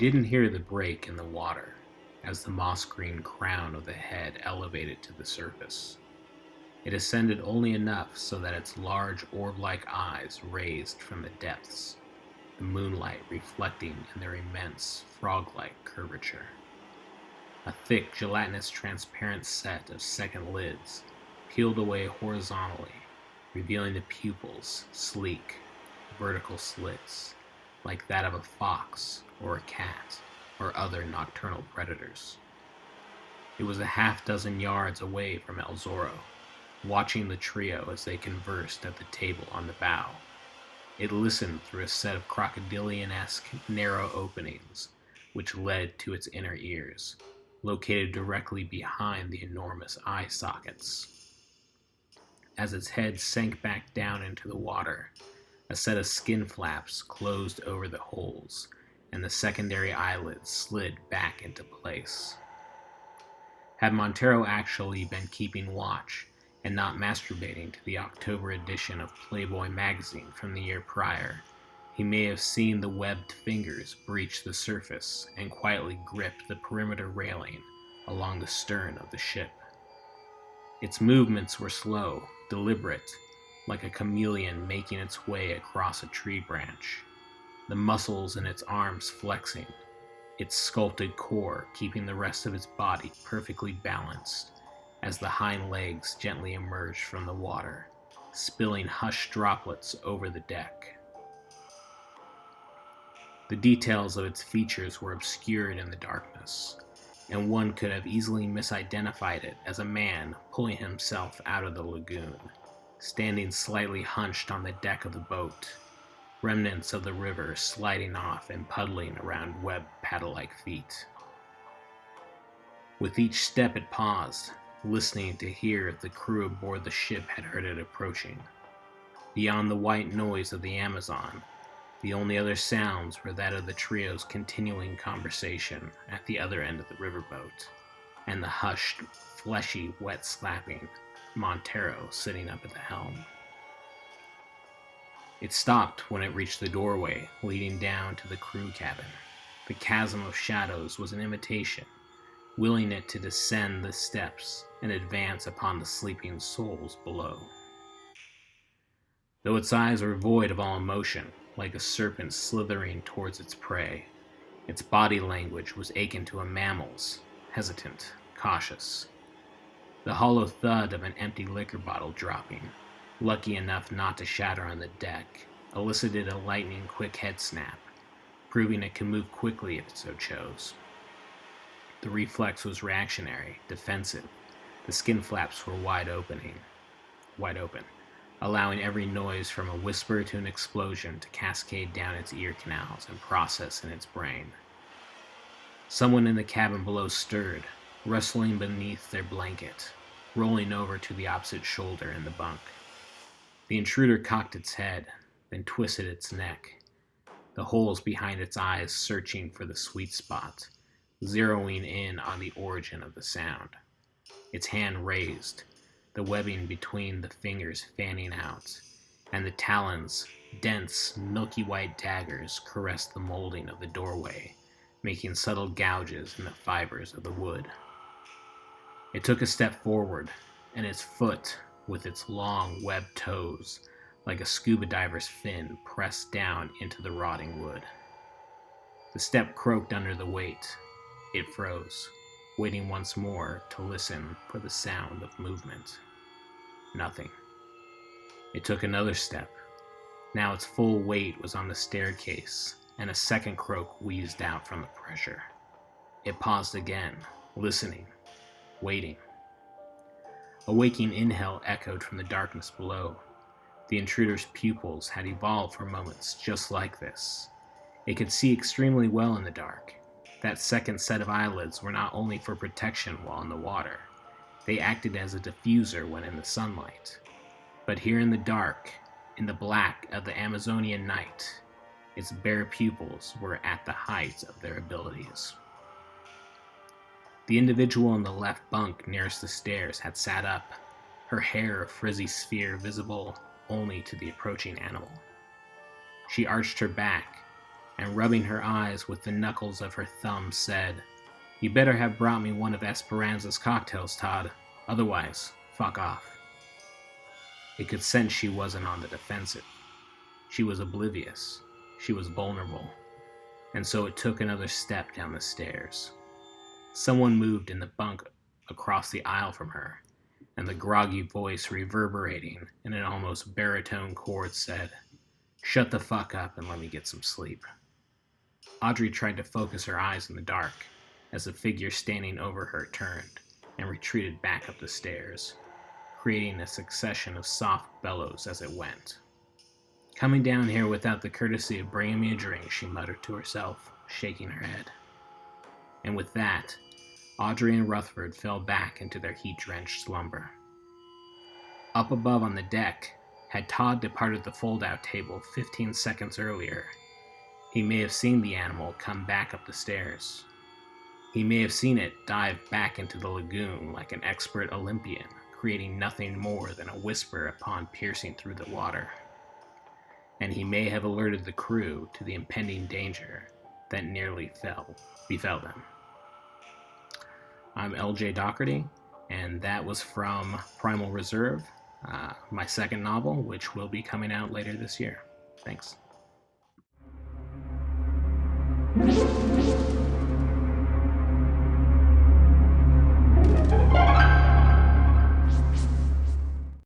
didn't hear the break in the water as the moss-green crown of the head elevated to the surface. It ascended only enough so that its large orb-like eyes raised from the depths, the moonlight reflecting in their immense frog-like curvature. A thick, gelatinous, transparent set of second lids peeled away horizontally, revealing the pupils, sleek, vertical slits, like that of a fox or a cat or other nocturnal predators. It was a half-dozen yards away from El Zorro, watching the trio as they conversed at the table on the bow. It listened through a set of crocodilian-esque narrow openings which led to its inner ears, located directly behind the enormous eye sockets. As its head sank back down into the water, a set of skin flaps closed over the holes, and the secondary eyelids slid back into place. Had Montero actually been keeping watch and not masturbating to the October edition of Playboy magazine from the year prior, he may have seen the webbed fingers breach the surface and quietly grip the perimeter railing along the stern of the ship. Its movements were slow, deliberate, like a chameleon making its way across a tree branch, the muscles in its arms flexing, its sculpted core keeping the rest of its body perfectly balanced as the hind legs gently emerged from the water, spilling hushed droplets over the deck. The details of its features were obscured in the darkness, and one could have easily misidentified it as a man pulling himself out of the lagoon, standing slightly hunched on the deck of the boat, remnants of the river sliding off and puddling around webbed paddle-like feet. With each step it paused, listening to hear if the crew aboard the ship had heard it approaching. Beyond the white noise of the Amazon, the only other sounds were that of the trio's continuing conversation at the other end of the riverboat, and the hushed, fleshy, wet slapping Montero sitting up at the helm. It stopped when it reached the doorway leading down to the crew cabin. The chasm of shadows was an invitation, willing it to descend the steps and advance upon the sleeping souls below. Though its eyes were void of all emotion, like a serpent slithering towards its prey, its body language was akin to a mammal's, hesitant, cautious. The hollow thud of an empty liquor bottle dropping, lucky enough not to shatter on the deck, elicited a lightning-quick head snap, proving it could move quickly if it so chose. The reflex was reactionary, defensive. The skin flaps were wide open, allowing every noise from a whisper to an explosion to cascade down its ear canals and process in its brain. Someone in the cabin below stirred, rustling beneath their blanket, rolling over to the opposite shoulder in the bunk. The intruder cocked its head, then twisted its neck, the holes behind its eyes searching for the sweet spot, zeroing in on the origin of the sound. Its hand raised, the webbing between the fingers fanning out, and the talons, dense, milky white daggers, caressed the molding of the doorway, making subtle gouges in the fibers of the wood. It took a step forward, and its foot, with its long, webbed toes, like a scuba diver's fin, pressed down into the rotting wood. The step croaked under the weight. It froze, waiting once more to listen for the sound of movement. Nothing. It took another step. Now its full weight was on the staircase, and a second croak wheezed out from the pressure. It paused again, listening, waiting. A waking inhale echoed from the darkness below. The intruder's pupils had evolved for moments just like this. It could see extremely well in the dark. That second set of eyelids were not only for protection while in the water, they acted as a diffuser when in the sunlight. But here in the dark, in the black of the Amazonian night, its bare pupils were at the height of their abilities. The individual in the left bunk nearest the stairs had sat up, her hair a frizzy sphere visible only to the approaching animal. She arched her back, and rubbing her eyes with the knuckles of her thumbs said, "You better have brought me one of Esperanza's cocktails, Todd. Otherwise, fuck off." It could sense she wasn't on the defensive. She was oblivious. She was vulnerable. And so it took another step down the stairs. Someone moved in the bunk across the aisle from her, and the groggy voice reverberating in an almost baritone chord said, "Shut the fuck up and let me get some sleep." Audrey tried to focus her eyes in the dark as the figure standing over her turned and retreated back up the stairs, creating a succession of soft bellows as it went. "Coming down here without the courtesy of bringing me a drink," she muttered to herself, shaking her head. And with that, Audrey and Rutherford fell back into their heat-drenched slumber. Up above on the deck, had Todd departed the fold-out table 15 seconds earlier, he may have seen the animal come back up the stairs. He may have seen it dive back into the lagoon like an expert Olympian, creating nothing more than a whisper upon piercing through the water. And he may have alerted the crew to the impending danger that nearly befell them. I'm LJ Dougherty, and that was from Primal Reserve, my second novel, which will be coming out later this year. Thanks.